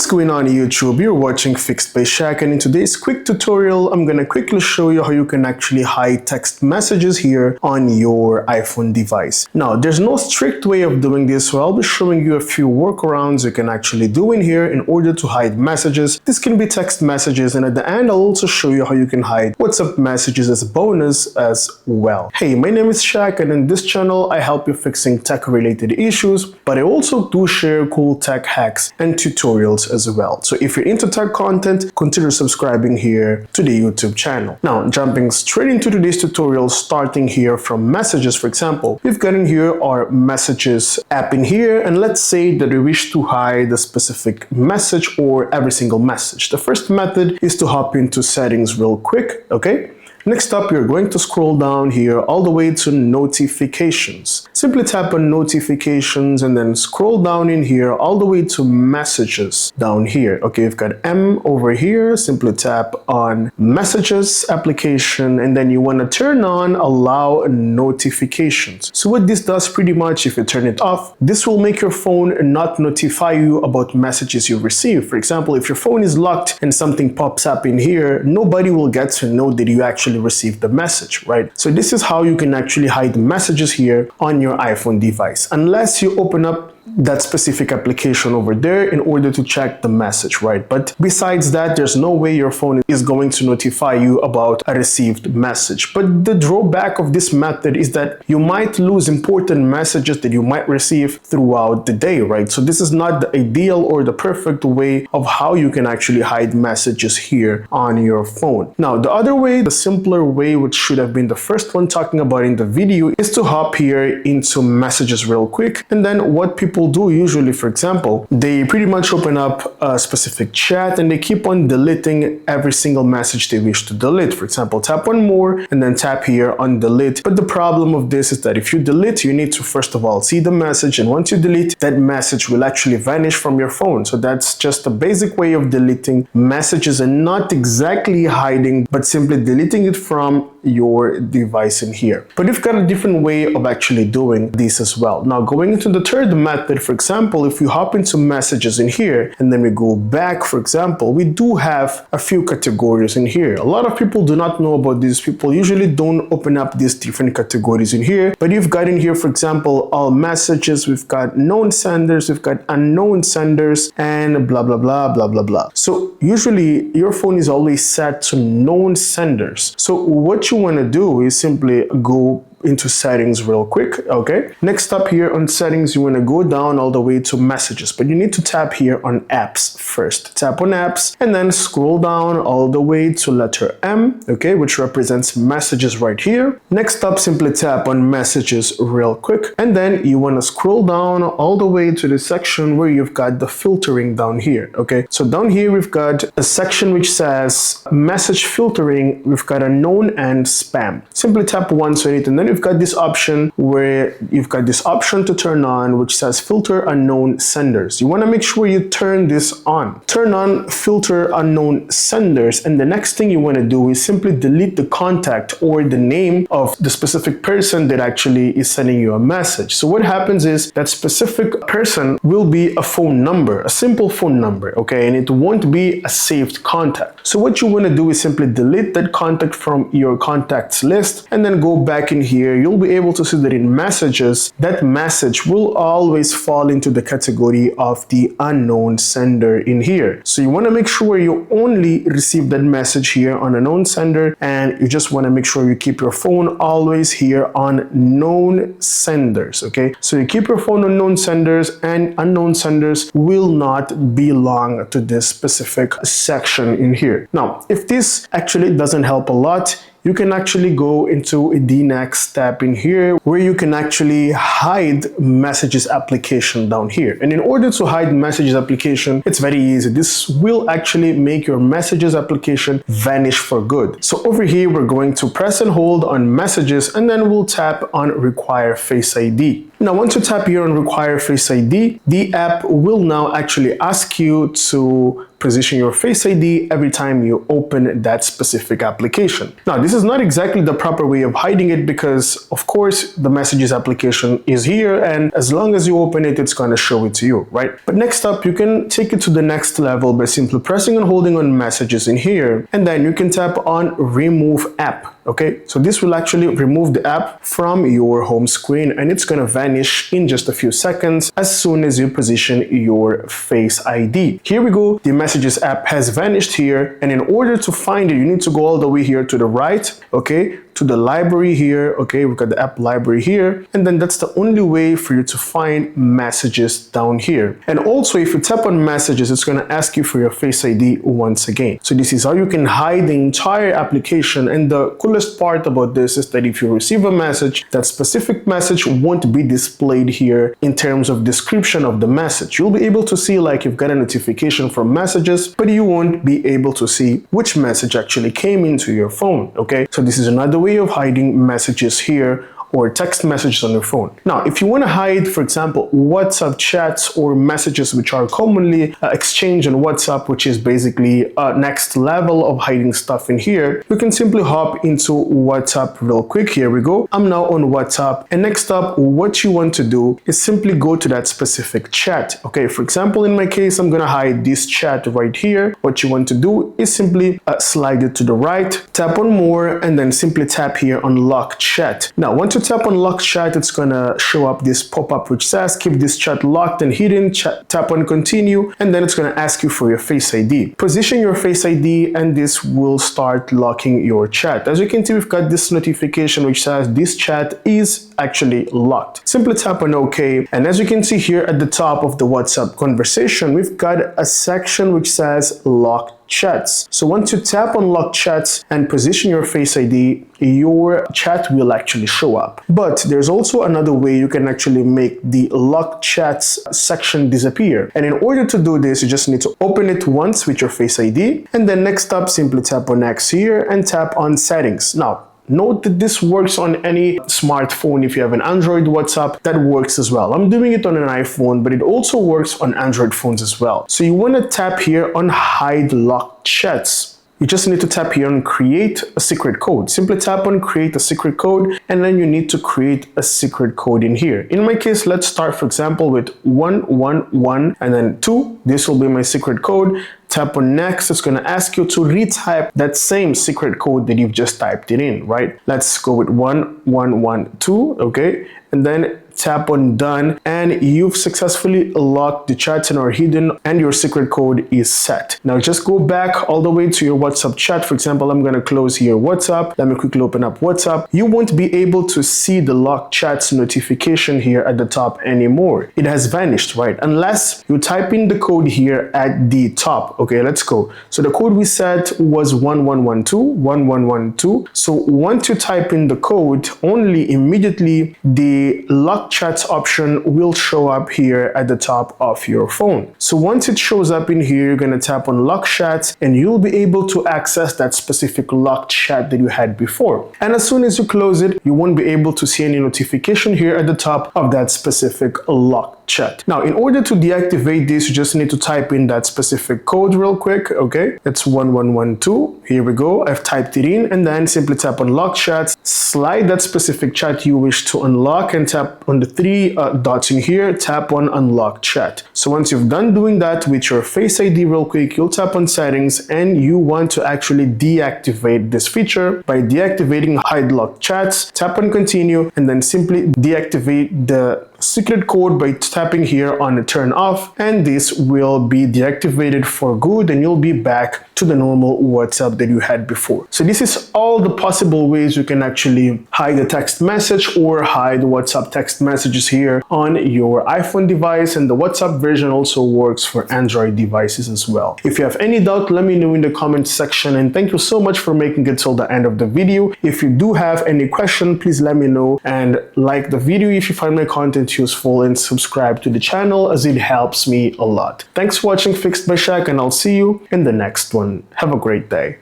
What's going on YouTube? You're watching Fixed by Shaq, and in today's quick tutorial, I'm gonna quickly show you how you can actually hide text messages here on your iPhone device. Now, there's no strict way of doing this, so I'll be showing you a few workarounds you can actually do in here in order to hide messages. This can be text messages, and at the end, I'll also show you how you can hide WhatsApp messages as a bonus as well. Hey, my name is Shaq, and in this channel, I help you fixing tech-related issues, but I also do share cool tech hacks and tutorials as well. So if you're into tech content, consider subscribing here to the YouTube channel. Now, jumping straight into today's tutorial, starting here from messages, for example, we've got in here our messages app in here, and let's say that we wish to hide a specific message or every single message. The first method is to hop into settings real quick, okay? Next up, you're going to scroll down here all the way to notifications. Simply tap on notifications and then scroll down in here all the way to messages down here. Okay, you've got M over here. Simply tap on messages application, and then you want to turn on allow notifications. So what this does pretty much, if you turn it off, this will make your phone not notify you about messages you receive. For example, if your phone is locked and something pops up in here, nobody will get to know that you actually received the message, right? So this is how you can actually hide messages here on your iPhone device, unless you open up that specific application over there in order to check the message, right? But besides that, there's no way your phone is going to notify you about a received message. But the drawback of this method is that you might lose important messages that you might receive throughout the day, right? So this is not the ideal or the perfect way of how you can actually hide messages here on your phone. Now, the other way, the simpler way, which should have been the first one talking about in the video, is to hop here into messages real quick. And then what people do usually, for example, they pretty much open up a specific chat and they keep on deleting every single message they wish to delete. For example, tap on more and then tap here on delete. But the problem of this is that if you delete, you need to first of all see the message, and once you delete, that message will actually vanish from your phone. So that's just a basic way of deleting messages, and not exactly hiding, but simply deleting it from your device in here. But you've got a different way of actually doing this as well. Now, going into the third method, for example, if you hop into messages in here and then we go back, for example, we do have a few categories in here. A lot of people do not know about these. People usually don't open up these different categories in here, but you've got in here, for example, all messages, we've got known senders, we've got unknown senders, and blah, blah, blah, blah, blah, blah. So usually your phone is always set to known senders. So what you want to do is simply go into settings real quick, okay? Next up here on settings, you want to go down all the way to messages, but you need to tap here on apps first. Tap on apps and then scroll down all the way to letter M, okay, which represents messages right here. Next up, simply tap on messages real quick, and then you want to scroll down all the way to the section where you've got the filtering down here, okay? So down here, we've got a section which says message filtering. We've got unknown and spam. Simply tap once on it, and then you've got this option where you've got this option to turn on, which says filter unknown senders. You want to make sure you turn this on. Turn on filter unknown senders, and the next thing you want to do is simply delete the contact or the name of the specific person that actually is sending you a message. So what happens is that specific person will be a phone number, a simple phone number, okay, and it won't be a saved contact. So what you want to do is simply delete that contact from your contacts list, and then go back in here. You'll be able to see that in messages, that message will always fall into the category of the unknown sender in here. So you want to make sure you only receive that message here on a known sender, and you just want to make sure you keep your phone always here on known senders, okay? So you keep your phone on known senders, and unknown senders will not belong to this specific section in here. Now, if this actually doesn't help a lot, you can actually go into the next step in here where you can actually hide messages application down here. And in order to hide messages application, it's very easy. This will actually make your messages application vanish for good. So over here, we're going to press and hold on messages, and then we'll tap on require Face ID. Now, once you tap here on require Face ID, the app will now actually ask you to position your Face ID every time you open that specific application. Now, this is not exactly the proper way of hiding it because, of course, the Messages application is here, and as long as you open it, it's going to show it to you, right? But next up, you can take it to the next level by simply pressing and holding on Messages in here, and then you can tap on Remove App. Okay, so this will actually remove the app from your home screen, and it's going to vanish in just a few seconds as soon as you position your Face ID. Here we go. The Messages app has vanished here, and in order to find it, you need to go all the way here to the right, okay, to the library here. Okay, we've got the app library here, and then that's the only way for you to find Messages down here. And also, if you tap on Messages, it's going to ask you for your Face ID once again. So this is how you can hide the entire application. And the coolest part about this is that if you receive a message, that specific message won't be displayed here in terms of description of the message. You'll be able to see like you've got a notification from Messages, but you won't be able to see which message actually came into your phone. Okay, so this is another way of hiding messages here, or text messages on your phone. Now, if you want to hide, for example, WhatsApp chats or messages which are commonly exchanged on WhatsApp, which is basically next level of hiding stuff in here, you can simply hop into WhatsApp real quick. Here we go. I'm now on WhatsApp, and next up, what you want to do is simply go to that specific chat. Okay, for example, in my case, I'm gonna hide this chat right here. What you want to do is simply slide it to the right, tap on more, and then simply tap here on Lock Chat. Now, once you tap on Lock Chat, it's gonna show up this pop-up which says keep this chat locked and hidden. Tap on continue, and then it's gonna ask you for your Face ID. Position your Face ID, and this will start locking your chat. As you can see, we've got this notification which says this chat is actually locked. Simply tap on OK, and as you can see here at the top of the WhatsApp conversation, we've got a section which says locked chats. So once you tap on Lock Chats and position your Face ID, your chat will actually show up. But there's also another way you can actually make the Lock Chats section disappear. And in order to do this, you just need to open it once with your Face ID, and then next up, simply tap on X here and tap on Settings. Now, note that this works on any smartphone. If you have an Android WhatsApp, that works as well. I'm doing it on an iPhone, but it also works on Android phones as well. So you want to tap here on Hide Locked Chats. You just need to tap here on Create a Secret Code. Simply tap on Create a Secret Code, and then you need to create a secret code in here. In my case, let's start, for example, with 111 and then 2. This will be my secret code. Tap on Next. It's going to ask you to retype that same secret code that you've just typed it in, right? Let's go with 1112, okay? And then tap on Done, and you've successfully locked the chats and are hidden, and your secret code is set. Now just go back all the way to your WhatsApp chat. For example, I'm going to close here WhatsApp. Let me quickly open up WhatsApp. You won't be able to see the locked chats notification here at the top anymore. It has vanished, right? Unless you type in the code here at the top. Okay, let's go. So the code we set was 1112. So once you type in the code, only immediately the locked chats option will show up here at the top of your phone. So once it shows up in here, you're going to tap on Lock Chats, and you'll be able to access that specific locked chat that you had before. And as soon as you close it, you won't be able to see any notification here at the top of that specific locked chat. Now, in order to deactivate this, you just need to type in that specific code real quick. Okay, it's 1112. Here we go. I've typed it in, and then simply tap on Lock Chats, slide that specific chat you wish to unlock, and tap on the three dots in here, tap on Unlock Chat. So once you've done doing that with your Face ID real quick, you'll tap on Settings, and you want to actually deactivate this feature by deactivating Hide Locked Chats. Tap on Continue, and then simply deactivate the secret code by tapping here on Turn Off, and this will be deactivated for good, and you'll be back to the normal WhatsApp that you had before. So this is all the possible ways you can actually hide a text message or hide WhatsApp text messages here on your iPhone device, and the WhatsApp version also works for Android devices as well. If you have any doubt, let me know in the comment section, and thank you so much for making it till the end of the video. If you do have any question, please let me know, and like the video if you find my content useful, and subscribe to the channel as it helps me a lot. Thanks for watching Fixed by Shaq, and I'll see you in the next one. Have a great day.